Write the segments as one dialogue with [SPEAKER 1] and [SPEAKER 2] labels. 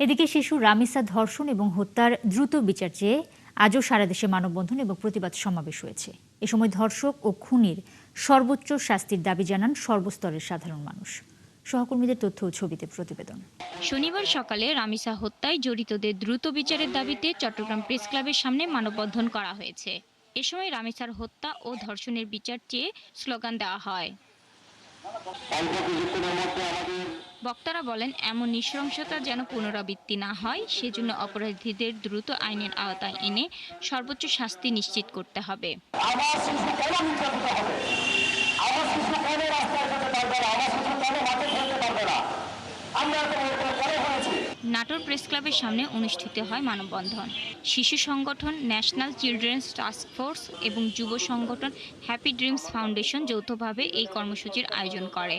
[SPEAKER 1] এদিকে শিশু রামিসা ধর্ষণ এবং হত্যার দ্রুত বিচার চেয়ে আজও সারা দেশে মানববন্ধন এবং প্রতিবাদ সমাবেশ হয়েছে। এ সময় ধর্ষক ও খুনির সর্বোচ্চ শাস্তির দাবি জানান সর্বস্তরের সাধারণ মানুষ। সহকর্মীদের তথ্য ও ছবিতে প্রতিবেদন।
[SPEAKER 2] শনিবার সকালে রামিসা হত্যায় জড়িতদের দ্রুত বিচারের দাবিতে চট্টগ্রাম প্রেস ক্লাবের সামনে মানববন্ধন করা হয়েছে। এ সময় রামিসার হত্যা ও ধর্ষণের বিচার চেয়ে স্লোগান দেওয়া হয়। বক্তারা বলেন, এমন নৃশংসতা যেন পুনরাবৃত্তি না হয়, সেজন্য অপরাধীদের দ্রুত আইনের আওতায় এনে সর্বোচ্চ শাস্তি নিশ্চিত করতে হবে। নাটোর প্রেস ক্লাবের সামনে অনুষ্ঠিত হয় মানববন্ধন। শিশু সংগঠন ন্যাশনাল চিলড্রেন্স টাস্ক ফোর্স এবং যুব সংগঠন হ্যাপি ড্রিমস ফাউন্ডেশন যৌথভাবে এই কর্মসূচির আয়োজন করে।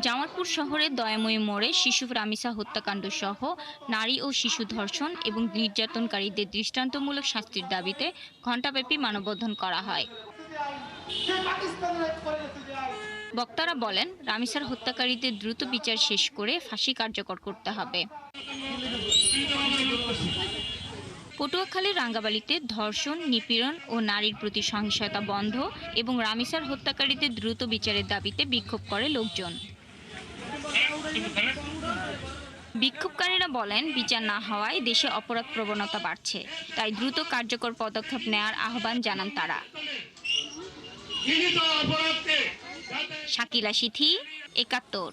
[SPEAKER 2] জামালপুর শহরের দয়াময়ী মোড়ে শিশু রামিসা হত্যাকাণ্ড সহ নারী ও শিশু ধর্ষণ এবং নির্যাতনকারীদের দৃষ্টান্তমূলক শাস্তির দাবিতে ঘণ্টাব্যাপী মানববন্ধন করা হয়। বক্তারা বলেন, রামিসার হত্যাকারীদের দ্রুত বিচার শেষ করে ফাঁসি কার্যকর করতে হবে। পটুয়াখালীর রাঙ্গাবালিতে ধর্ষণ, নিপীড়ন ও নারীর প্রতি সহিংসতা বন্ধ এবং রামিসার হত্যাকারীদের দ্রুত বিচারের দাবিতে বিক্ষোভ করে লোকজন। বিক্ষোভকারীরা বলেন, বিচার না হওয়ায় দেশে অপরাধ প্রবণতা বাড়ছে, তাই দ্রুত কার্যকর পদক্ষেপ নেওয়ার আহ্বান জানান তারা। শাকিলা সিথি, ৭১।